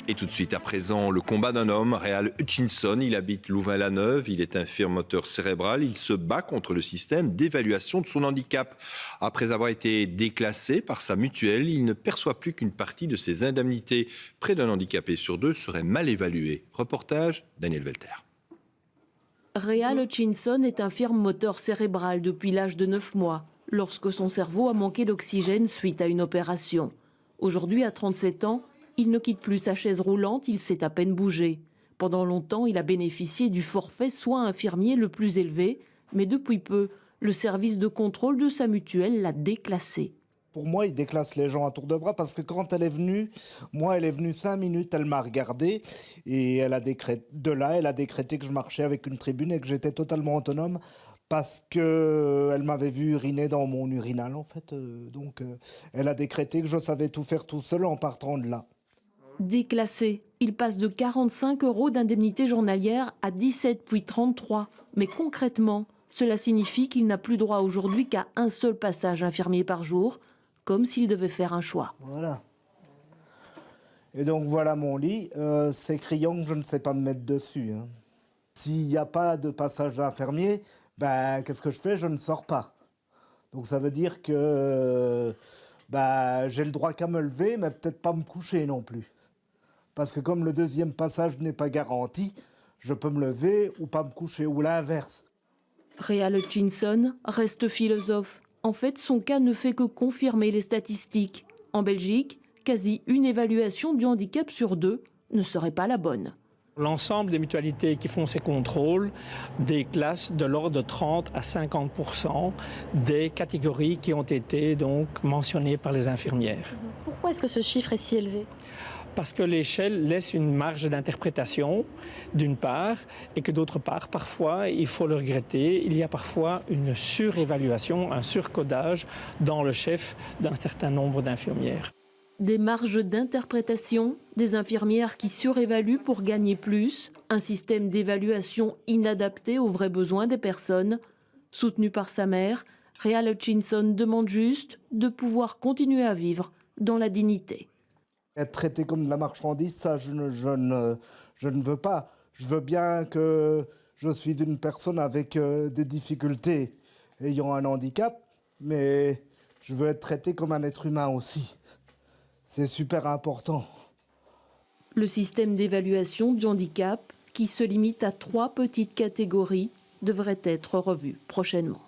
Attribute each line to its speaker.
Speaker 1: Et tout de suite, à présent, le combat d'un homme, Réal Hutchinson. Il habite Louvain-la-Neuve, il est infirme moteur cérébral. Il se bat contre le système d'évaluation de son handicap. Après avoir été déclassé par sa mutuelle, il ne perçoit plus qu'une partie de ses indemnités. Près d'un handicapé sur deux serait mal évalué. Reportage, Daniel Velter.
Speaker 2: Réal Hutchinson est infirme moteur cérébral depuis l'âge de 9 mois, lorsque son cerveau a manqué d'oxygène suite à une opération. Aujourd'hui, à 37 ans, il ne quitte plus sa chaise roulante, il sait à peine bouger. Pendant longtemps, il a bénéficié du forfait soins infirmiers le plus élevé, mais depuis peu, le service de contrôle de sa mutuelle l'a déclassé.
Speaker 3: Pour moi, il déclasse les gens à tour de bras parce que quand elle est venue, elle est venue 5 minutes, elle m'a regardé et elle a décrété que je marchais avec une tribune et que j'étais totalement autonome parce qu'elle m'avait vu uriner dans mon urinal en fait. Donc elle a décrété que je savais tout faire tout seul en partant de là.
Speaker 2: Déclassé, il passe de 45 € d'indemnité journalière à 17 puis 33. Mais concrètement, cela signifie qu'il n'a plus droit aujourd'hui qu'à un seul passage infirmier par jour, comme s'il devait faire un choix.
Speaker 3: Voilà. Et donc voilà mon lit. C'est criant que je ne sais pas me mettre dessus. Hein. S'il n'y a pas de passage d'infirmier, qu'est-ce que je fais? Je ne sors pas. Donc ça veut dire que j'ai le droit qu'à me lever, mais peut-être pas me coucher non plus. Parce que comme le deuxième passage n'est pas garanti, je peux me lever ou pas me coucher, ou l'inverse.
Speaker 2: Réal Hutchinson reste philosophe. En fait, son cas ne fait que confirmer les statistiques. En Belgique, quasi une évaluation du handicap sur 2 ne serait pas la bonne.
Speaker 4: L'ensemble des mutualités qui font ces contrôles déclassent de l'ordre de 30 à 50% des catégories qui ont été donc mentionnées par les infirmières.
Speaker 5: Pourquoi est-ce que ce chiffre est si élevé ?
Speaker 4: Parce que l'échelle laisse une marge d'interprétation, d'une part, et que d'autre part, parfois, il faut le regretter, il y a parfois une surévaluation, un surcodage dans le chef d'un certain nombre d'infirmières.
Speaker 2: Des marges d'interprétation, des infirmières qui surévaluent pour gagner plus, un système d'évaluation inadapté aux vrais besoins des personnes. Soutenu par sa mère, Réal Hutchinson demande juste de pouvoir continuer à vivre dans la dignité.
Speaker 3: Être traité comme de la marchandise, ça je ne veux pas. Je veux bien que je suis une personne avec des difficultés ayant un handicap, mais je veux être traité comme un être humain aussi. C'est super important.
Speaker 2: Le système d'évaluation du handicap, qui se limite à 3 petites catégories, devrait être revu prochainement.